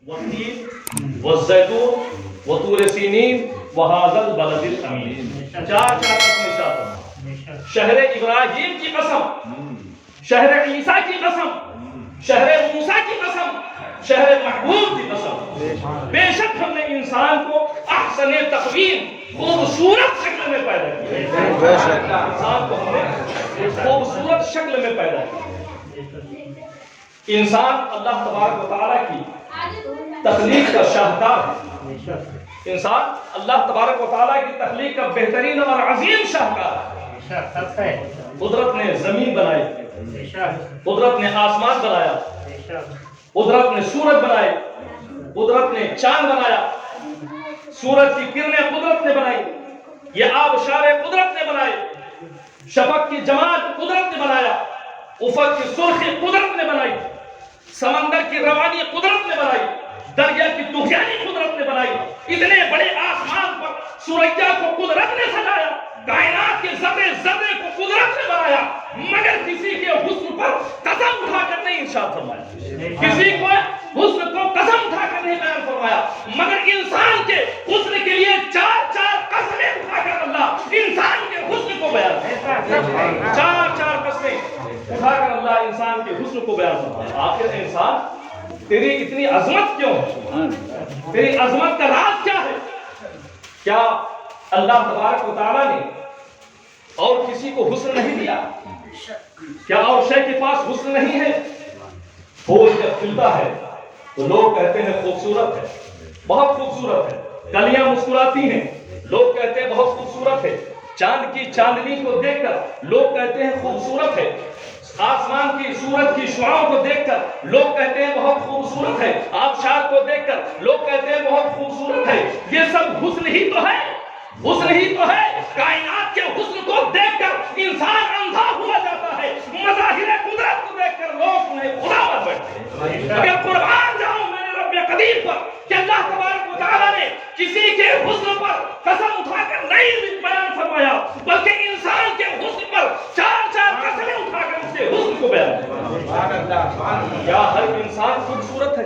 والتین والزیتون وطور سینین وہذا البلد الامین. چار قسمیں شاہ شہر ابراہیم کی قسم، شہر عیسیٰ کی قسم، شہر موسیٰ کی قسم، شہر محبوب کی قسم. بے شک ہم نے انسان کو احسن تقویم خوبصورت شکل میں پیدا کیا. انسان کو ہم نے خوبصورت شکل میں پیدا کیا. انسان اللہ تبارک و تعالیٰ کی تخلیق کا شاہکار ہے. انسان اللہ تبارک و تعالیٰ کی تخلیق کا بہترین اور عظیم شاہکار ہے. قدرت نے زمین بنائی، قدرت نے آسمان بنایا، قدرت نے سورج بنائے، قدرت نے چاند بنایا، سورج کی کرنیں قدرت نے بنائی، یہ آبشار قدرت نے بنائے، شفق کی جمال قدرت نے بنایا، افق کی سرخی قدرت نے بنائی، سمندر کی روانی قدرت نے بنائی، دریا کی طغیانی قدرت نے بنائی. اتنے بڑے آسمان پر سوریا کو قدرت نے سجایا، کائنات کے ذرے ذرے کو قدرت نے بنایا، مگر کسی کے حسن پر قسم اٹھا کر نہیں ارشاد فرمایا. کسی کو حسن کو قسم اٹھا کر نہیں بیان فرمایا، مگر انسان کے حسن کے لیے چار قسمیں اٹھا کر اللہ انسان کے حسن کو بیان فرمایا. چار قسمیں اٹھا کر اللہ انسان کے حسن کو بیان فرمایا. آخر انسان تیری اتنی عظمت کیوں ہے؟ تیری عظمت کا راز کیا ہے؟ کیا اللہ تبارک و تعالیٰ نے اور کسی کو حسن نہیں دیا؟ کیا اور شے کے پاس حسن نہیں ہے؟ پھول جب کھلتا ہے تو لوگ کہتے ہیں خوبصورت ہے، بہت خوبصورت ہے. کلیاں مسکراتی ہیں، لوگ کہتے ہیں بہت خوبصورت ہے. چاند کی چاندنی کو دیکھ کر لوگ کہتے ہیں خوبصورت ہے. آسمان کی سورج کی شعاؤں کو دیکھ کر لوگ کہتے ہیں بہت خوبصورت ہے. آبشار کو دیکھ کر لوگ کہتے ہیں بہت خوبصورت ہے. یہ سب حسن ہی تو ہے، حسن ہی تو ہے. کائنات کے حسن کو دیکھ کر انسان اندھا ہوا جاتا ہے، مظاہر قدرت کو دیکھ کر لوگ انہیں خدا بن بیٹھتے ہیں. اگر قربان جاؤں میرے رب قدیر پر کہ اللہ تبارک و تعالیٰ نے کسی کے حسن پر قسم اٹھا کر نہیں بیان فرمایا، بلکہ انسان کے حسن پر چار قسمیں اٹھا کر اس کے حسن کو بیان فرمایا. کیا ہر انسان خوبصورت ہے؟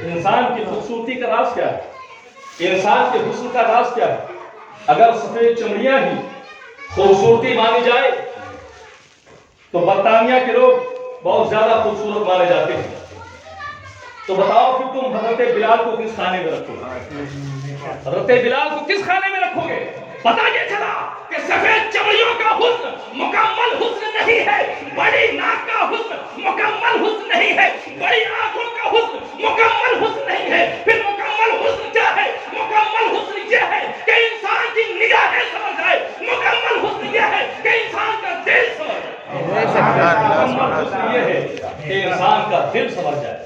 انسان کی خوبصورتی کا راز کیا ہے؟ انسان کے حسن کا راز کیا ہے؟ اگر سفید چمڑیاں ہی خوبصورتی مانی جائے تو برطانیہ کے لوگ بہت زیادہ خوبصورت مانے جاتے ہیں. تو بتاؤ پھر تم حضرت بلال کو کس خانے میں رکھو گے؟ حضرت بلال کو کس خانے میں رکھو گے؟ پتہ یہ چلا کہ سفید چمڑیوں کا حسن مکمل حسن نہیں ہے، بڑی ناک کا حسن مکمل حسن نہیں ہے، بڑی آنکھوں کا حسن مکمل حسن نہیں ہے. پھر مکمل حسن کیا ہے؟ مکمل حسن یہ ہے کہ انسان کی نگاہیں سمجھ جائے. مکمل حسن یہ ہے کہ انسان کا دل سمجھ جائے. مکمل حسن یہ ہے کہ انسان کا دل سمجھ جائے.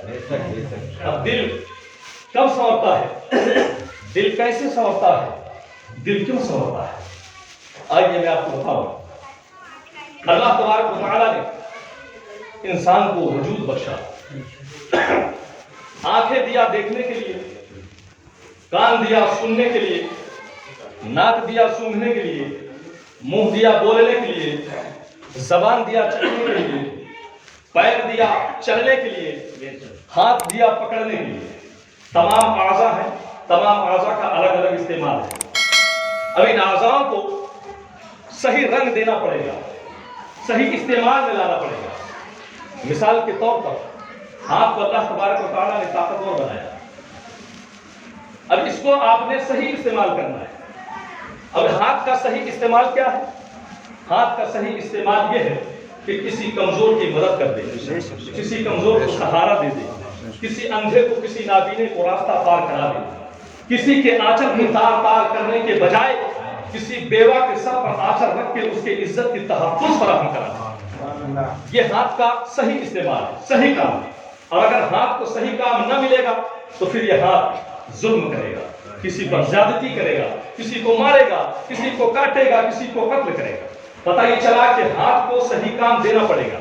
اب دل کب سنورتا ہے؟ دل کیسے سنورتا ہے؟ دل کیوں سنورتا ہے؟ آئیے میں آپ کو بتاؤں. اللہ تبارک و تعالیٰ نے انسان کو وجود بخشا، آنکھیں دیا دیکھنے کے لیے، کان دیا سننے کے لیے، ناک دیا سونگھنے کے لیے، منہ دیا بولنے کے لیے، زبان دیا چلنے کے لیے، پیر دیا چلنے کے لیے، ہاتھ دیا پکڑنے کے لیے. تمام اعضاء ہیں، تمام اعضاء کا الگ الگ استعمال ہے. اب ان اعضاء کو صحیح رنگ دینا پڑے گا، صحیح استعمال میں لانا پڑے گا. مثال کے طور پر ہاتھ کو اللہ تبارک و تعالیٰ نے طاقتور بنایا. اب اس کو آپ نے صحیح استعمال کرنا ہے. اب ہاتھ کا صحیح استعمال کیا ہے؟ ہاتھ کا صحیح استعمال یہ ہے کہ کسی کمزور کی مدد کر دے، کسی کمزور کو سہارا دے دے، کسی اندھے کو، کسی نابینے کو راستہ پار کرا دے. کسی کے آنچل میں تار کرنے کے بجائے کسی بیوہ کے سر پر آنچل رکھ کے اس کے عزت کی تحفظ فراہم کرا. یہ ہاتھ کا صحیح استعمال ہے، صحیح کام. اور اگر ہاتھ کو صحیح کام نہ ملے گا تو پھر یہ ہاتھ ظلم کرے گا، کسی پر زیادتی کرے گا، کسی کو مارے گا، کسی کو کاٹے گا، کسی کو قتل کرے گا. پتہ یہ چلا کہ ہاتھ کو صحیح کام دینا پڑے گا.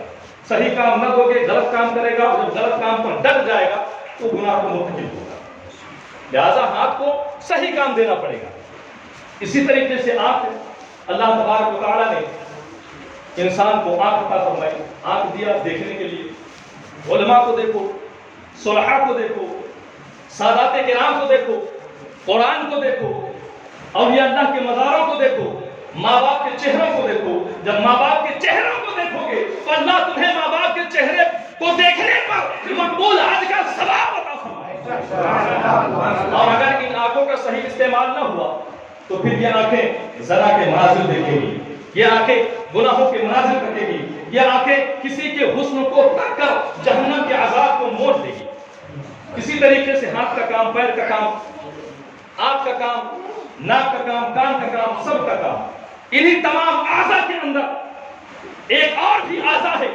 صحیح کام نہ دو گے غلط کام کرے گا، جب غلط کام پر ڈٹ جائے گا تو گناہ کو مرتکب ہوگا. لہذا ہاتھ کو صحیح کام دینا پڑے گا. اسی طریقے سے آنکھ، اللہ تبارک و تعالیٰ نے انسان کو آنکھ عطا فرمائی. آنکھ دیا دیکھنے کے لیے. علماء کو دیکھو، صلحاء کو دیکھو، سادات کرام کو دیکھو، قرآن کو دیکھو، اولیاء اللہ کے مزاروں کو دیکھو، ماں باپ کے چہروں کو دیکھو. جب ماں باپ کے چہروں کو دیکھو گے تو اللہ تمہیں ماں باپ کے چہرے کو دیکھنے پر مقبول حج کا ثواب عطا فرمائے. اور اگر ان آنکھوں کا صحیح استعمال نہ ہوا تو پھر یہ آنکھیں زنا کے مناظر دیکھیں گی، یہ آنکھیں گناہوں کے مناظر رکھیں گی، یہ آنکھیں کسی کے حسن کو تک کر جہنم کے عذاب کو موڑ دے گی. اسی طریقے سے ہاتھ کا کام، پیر کا کام، آنکھ کا کام، ناک کا کام، کان کا کام، سب کا کام، انہی تمام اعضاء کے اندر ایک اور بھی اعضاء ہے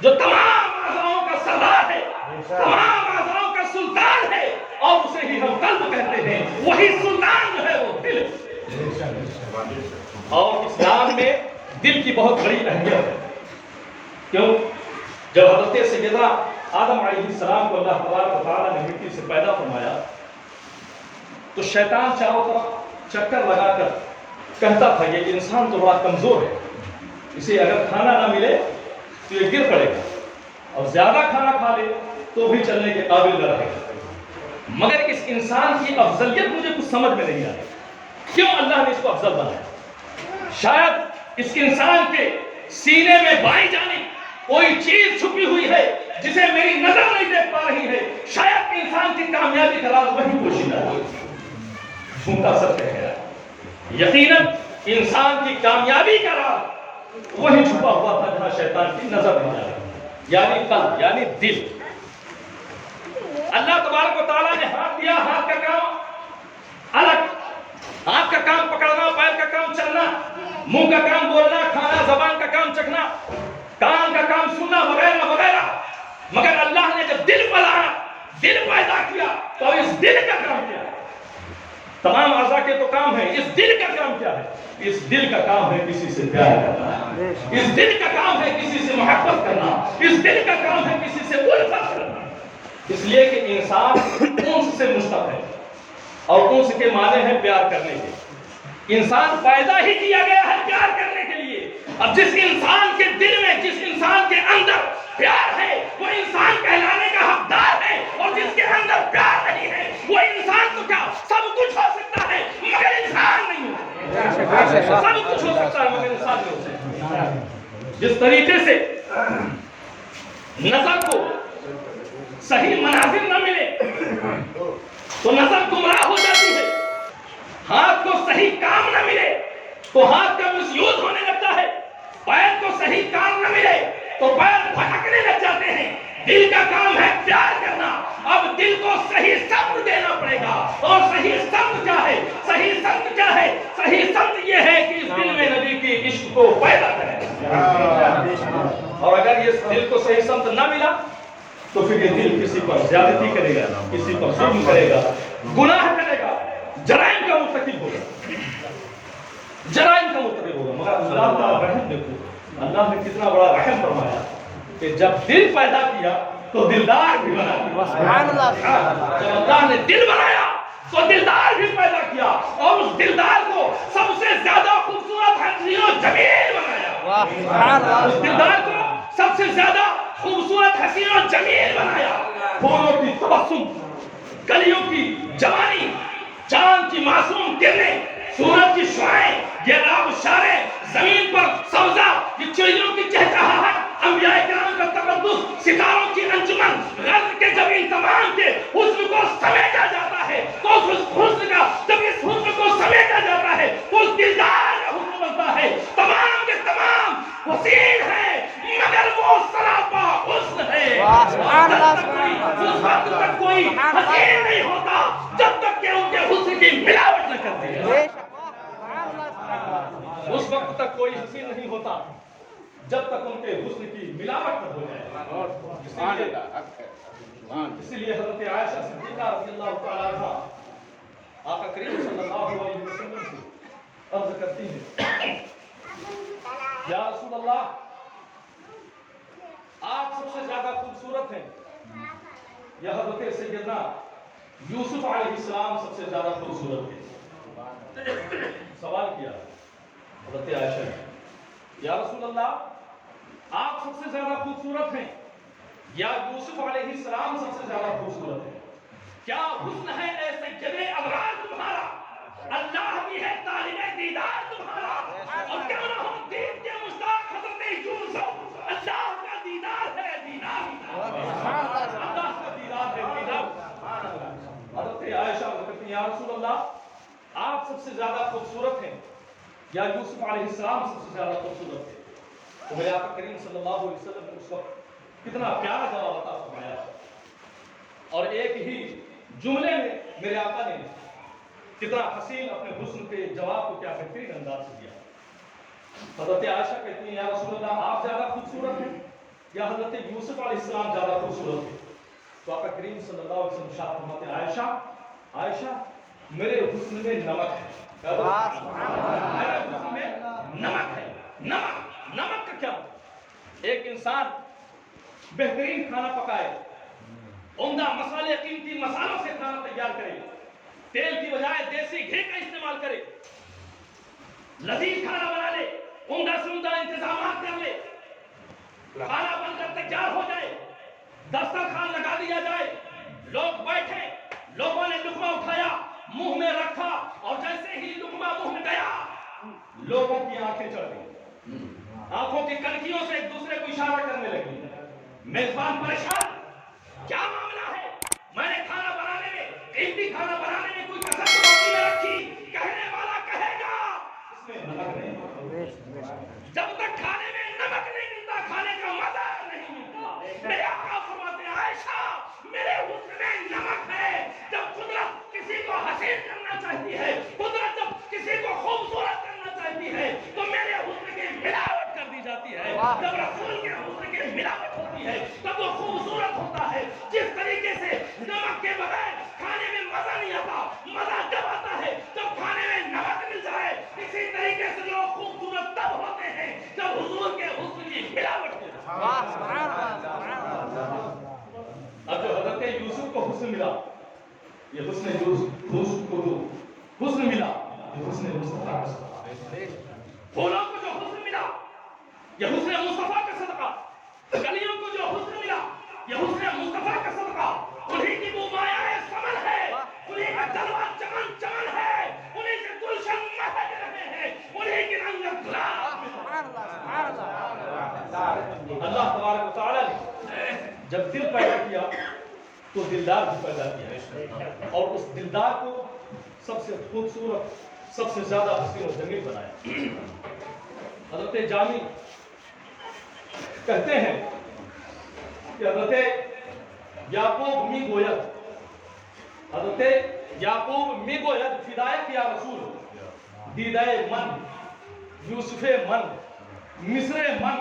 جو تمام اعضاؤں کا سردار ہے، تمام اعضاؤں کا سلطان ہے، اور اسے ہی ہم قلب کہتے ہیں. وہی سلطان جو ہے وہ دل. اور اسلام میں دل کی بہت بڑی اہمیت ہے. کیوں؟ جب حضرت سیدنا آدم علیہ السلام کو اللہ تبارک و تعالیٰ نے مٹی سے پیدا فرمایا تو شیطان چاروں طرف چکر لگا کر کہتا تھا یہ انسان تو بڑا کمزور ہے، اسے اگر کھانا نہ ملے تو یہ گر پڑے گا، اور زیادہ کھانا کھا لے تو بھی چلنے کے قابل نہ رہے گا. مگر اس انسان کی افضلیت مجھے کچھ سمجھ میں نہیں آئی. کیوں اللہ نے اس کو افضل بنایا؟ شاید اس انسان کے سینے میں بائیں جانب کوئی چیز چھپی ہوئی ہے جسے میری نظر نہیں دیکھ پا رہی ہے. شاید انسان کی کامیابی کا راز وہی پوشیدہ ہے. جھوٹا سچ ہے، یقیناً انسان کی کامیابی کا راز وہی چھپا ہوا تھا جہاں شیطان کی نظر نہیں آ رہی، یعنی قلب، یعنی دل. اللہ تبارک و تعالیٰ نے ہاتھ دیا، ہاتھ کا کام الگ، ہاتھ کا کام پکڑنا، پیر کا کام چلنا، منہ کا کام بولنا، کھانا، زبان کا کام چکھنا، کان کا کام سننا، وغیرہ وغیرہ. مگر اللہ نے جب دل بنایا، دل پیدا کیا تو اس دل کا کام کیا ہے؟ تمام اعضاء کے تو کام ہے، اس دل کا کام کیا ہے؟ اس دل کا کام ہے کسی سے پیار کرنا، اس دل کا کام ہے کسی سے محبت کرنا، اس دل کا کام ہے کسی سے الفت کرنا. اس لیے کہ انسان انس سے مشتق ہے، اور انس کے معنی ہے پیار کرنے کے. انسان پیدا ہی کیا گیا ہے پیار کرنے کے لیے. اب جس انسان کے دل میں، جس انسان کے اندر پیار ہے وہ انسان کہلانے کا حقدار ہے، اور جس کے اندر پیار نہیں ہے وہ انسان تو کیا سب کچھ ہو سکتا ہے مگر انسان نہیں ہو. سب کچھ ہو سکتا ہے مگر انسان نہیں ہو سکتا. جس طریقے سے نظر کو صحیح مناظر نہ ملے تو نظر گمراہ ہو جاتی ہے، ہاتھ کو صحیح کام نہ ملے تو ہاتھ کا مس یوز ہونے لگتا ہے، پیر کو صحیح کام نہ ملے تو پیر بھٹکنے لگ جاتے ہیں. دل کا کام ہے پیار کرنا. اب دل کو صحیح سمت دینا پڑے گا. اور صحیح سمت کیا ہے؟ صحیح سمت کیا ہے؟ صحیح سمت یہ ہے کہ اس دل میں نبی کی عشق کو پیدا کرے. اور اگر یہ دل کو صحیح سمت نہ ملا تو پھر یہ دل کسی پر زیادتی کرے گا، کسی پر ظلم کرے گا، گناہ کرے گا، جرائم کا مرتکب ہوگا، جرائم کا مرتکب ہوگا. مگر اللہ کا رحم دیکھو، اللہ نے کتنا بڑا رحم فرمایا کہ جب دل پیدا کیا تو دلدار بھی بنا. جب اللہ نے دل بنایا تو دلدار بھی پیدا کیا، اور اس دلدار کو سب سے زیادہ خوبصورت حسین و جمیل بنایا. اس دلدار کو سب سے زیادہ خوبصورت حسین و جمیل بنایا. پھولوں کی تبسم، کلیوں کی جوانی، چاند کی معصوم کرنیں، سورج کی شعاعیں، یہ آبشاریں، زمین پر سبزہ، یہ چڑیوں کی چہچہاہٹ، انبیاء کرام کا تقدس، ستاروں کی انجمن، غرض کے جب ان تمام کے حسن کو سمیٹا جاتا ہے تو اس حسن کا، جب اس حسن کو سمیٹا جاتا ہے تو اس دلدار کا حسن بنتا ہے. تمام کے تمام حسین ہیں مگر وہ سراپا حسن ہے. اس وقت تک کوئی حسین نہیں ہوتا جب تک کہ ان کے حسن کی ملاوٹ نہ کر دے. اس وقت تک کوئی حسین نہیں ہوتا جب تک ان کے حسن کی ملاوٹ نہ ہو جائے. اسی لیے حضرت عائشہ صدیقہ رضی اللہ تعالیٰ عنہا آقا کریم صلی اللہ علیہ وسلم سے عرض کرتی ہیں، یا رسول اللہ، آپ سب سے زیادہ خوبصورت ہیں، یا حضرت سیدنا یوسف علیہ السلام سب سے زیادہ خوبصورت ہیں. سوال کیا حضرت عائشہ نے، یا رسول اللہ، آپ سب سے زیادہ خوبصورت ہیں یا یوسف علیہ السلام سب سے زیادہ خوبصورت ہیں؟ کیا حسن ہے ایسے جبے ابرار تمہارا، اللہ بھی ہے طالب دیدار تمہارا، اور کیوں نہ ہو دین کے مشتاق حضرت یوسف، اللہ کا دیدار ہے دیدار، اللہ کا دیدار ہے دیدار۔ حضرت عائشہ کہتی ہیں یا رسول اللہ آپ سب سے زیادہ خوبصورت ہیں یا یوسف علیہ السلام سب سے زیادہ خوبصورت تھے؟ تو میرے آقا کریم صلی اللہ علیہ وسلم نے اس وقت کتنا پیارا جواب عطا فرمایا، اور ایک ہی جملے میں میرے آقا نے کتنا حسین اپنے حسن کے جواب کو کیا بہترین انداز سے دیا۔ حضرت عائشہ کہتی ہیں یا رسول اللہ آپ زیادہ خوبصورت ہیں یا حضرت یوسف علیہ السلام زیادہ خوبصورت ہیں؟ تو آقا کریم صلی اللہ علیہ وسلم شاہ فرماتے ہیں عائشہ عائشہ میرے حسن میں نمک ہے، میرے حسن میں نمک ہے۔ نمک کا کیا؟ ایک انسان بہترین کھانا پکائے، عمدہ مسالے قیمتی مسالوں سے کھانا تیار کرے، تیل کی بجائے دیسی گھی کا استعمال کرے، لذیذ کھانا بنا لے، عمدہ سے عمدہ انتظامات کر لے، کھانا بن کر تیار ہو جائے، دسترخوان لگا دیا جائے، لوگ بیٹھے، لوگوں نے لقمہ اٹھایا، منہ میں رکھا، اور جیسے ہی لقمہ منہ میں گیا لوگوں کی آنکھیں چڑھ گئی، آنکھوں کی کنکیوں سے ایک دوسرے کو اشارہ کرنے لگی، میزبان پریشان، کیا معاملہ ہے؟ میں نے کھانا بنانے میں، قیمتی کھانا بنانے میں کوئی کسر تو باقی نہ رکھی، کہنے والا کہے گا اس میں نمک نہیں۔ جب تک کھانے میں نمک نہیں ملتا کھانے کا مزہ نہیں ملتا۔ میرے آقا فرماتے ہیں عائشہ میرے حسن میں نمک ہے۔ جب قدرت کسی کو حسین کرنا چاہتی ہے، قدرت جب کسی کو خوبصورت کرنا چاہتی ہے تو میرے حسن کی ملاوٹ کر دی جاتی ہے۔ جب رسول کے حسن کی ملاوٹ ہوتی ہے تب وہ خوبصورت ہوتا ہے۔ جس طریقے سے نمک کے بغیر کھانے میں مزہ نہیں آتا، مزہ جب آتا ہے جب کھانے میں نمک مل جائے، اسی طریقے سے لوگ خوبصورت تب ہوتے ہیں جب حضور کے حسن کی ملاوٹ ہو۔ اب جو حضرت یوسف کو حسن ملا، یہ حسن یوسف کو جو حسن ملا یہ حسن مصطفیٰ کا صدقہ، پھولوں کو جو حسن ملا یہ حسن مصطفیٰ کا صدقہ، کلیوں کو جو حسن ملا یہ حسن مصطفیٰ کا صدقہ، انہی کی وہ مایہ سمن ہے، انہی کا جلوہ چمن چمن ہے، انہی سے گلشن مہک رہے ہیں، انہی کی رنگت گلاب۔ اللہ تبارک و تعالی نے جب دل پیدا کیا تو دلدار بھی پیدا کیا، اور اس دلدار کو سب سے خوبصورت، سب سے زیادہ حسین و جمیل بنایا۔ حضرت جامی کہتے ہیں کہ حضرت یعقوب می گوید، حضرت یعقوب می گوید فدایت یا رسول، دیدہ من، یوسف من، مصر من،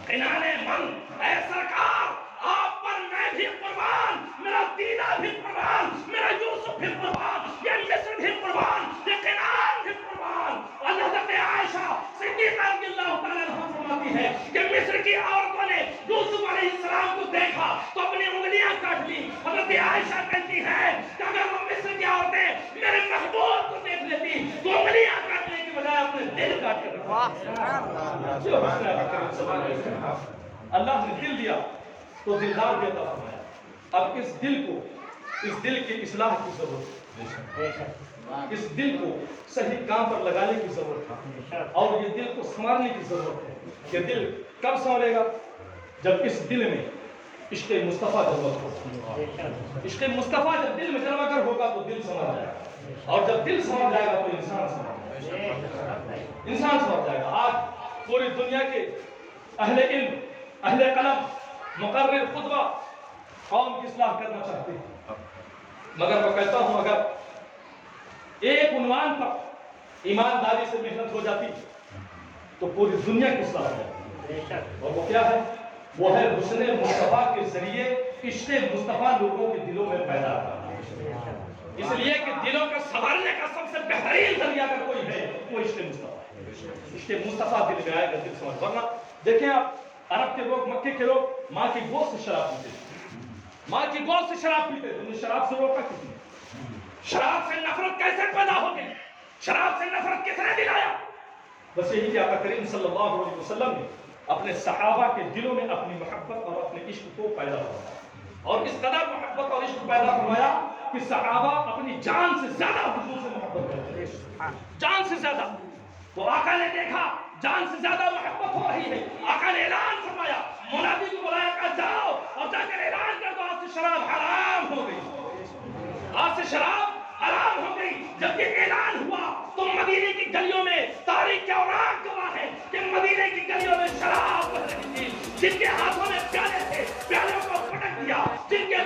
کنان من، اے سرکار آپ پر میں بھی قربان، میرا دیدہ بھی قربان، میرا یوسف بھی قربان، یہ مصر بھی قربان، یہ کنان بھی قربان۔ اور حضرت عائشہ صدیقہ رضی اللہ تعالیٰ عنہ فرماتی ہے کہ مصر کی عورتوں نے یوسف علیہ السلام کو دیکھا تو اپنی انگلیاں کاٹ لی۔ حضرت عائشہ کہتی ہے کہ اگر وہ مصر کی عورتیں میرے محبوب کو دیکھ لیتی تو انگلیاں کاٹنے کی بجائے اپنے دل کاٹ کر اللہ نے دل دیا تو دلدار بھی عطا فرمایا۔ اب اس دل کی اصلاح کی ضرورت ہے، اس دل کو صحیح کام پر لگانے کی ضرورت ہے، اور یہ دل کو سنوارنے کی ضرورت ہے۔ یہ دل کب سنورے گا؟ جب اس دل میں عشق مصطفیٰ جلوہ ہوگا۔ عشق مصطفیٰ جب دل میں جلوہ گر ہوگا تو دل سنور جائے گا، اور جب دل سنور جائے گا تو انسان سنور جائے گا۔ آج پوری دنیا کے اہل علم، اہل قلم، مقرر، خطبہ قوم کی اصلاح کرنا چاہتے ہیں، مگر میں کہتا ہوں اگر ایک عنوان پر ایمانداری سے محنت ہو جاتی تو پوری دنیا کی اصلاح ہو جاتی، اور وہ کیا ہے؟ وہ ہے حسن مصطفیٰ کے ذریعے عشق مصطفیٰ لوگوں کے دلوں میں پیدا کرنا۔ اس لیے کہ دلوں کا سنوارنے کا سب سے بہترین ذریعہ اگر کوئی ہے وہ عشق مصطفیٰ ہے۔ عشق مصطفیٰ دل میں آئے گا دل سمجھ، ورنہ دیکھیں آپ عرب کے لوگ، مکے کے لوگ ماں کی گود سے شراب پیتے تھے، ماں کی گود سے شراب پیتے تھے، انہیں شراب سے روکا کس نے؟ شراب سے نفرت کیسے پیدا ہو گئی؟ شراب سے نفرت کس نے دلایا؟ بس یہی کہ آقا کریم صلی اللہ علیہ وسلم نے اپنے صحابہ کے دلوں میں اپنی محبت اور اپنے عشق کو پیدا فرمایا، اور اس قدر محبت اور عشق پیدا فرمایا کہ صحابہ اپنی جان سے زیادہ حضور سے محبت کرتے ہیں، جان سے زیادہ. تو آقا نے دیکھا جان سے زیادہ محبت ہو رہی ہے، آقا نے اعلان فرمایا، منادی کو بلایا، کہا جاؤ اور جا کر اعلان کر دو آج سے شراب حرام ہو گئی، آج سے شراب حرام ہو گئی. جب یہ اعلان ہوا تو مدینے کی گلیوں میں تاریخ کے اوراق گواہ ہے کہ مدینے کی گلیوں میں شراب بہ رہی تھی. جن کے ہاتھوں میں پیالے تھے پیالوں کو پٹک دیا، جن کے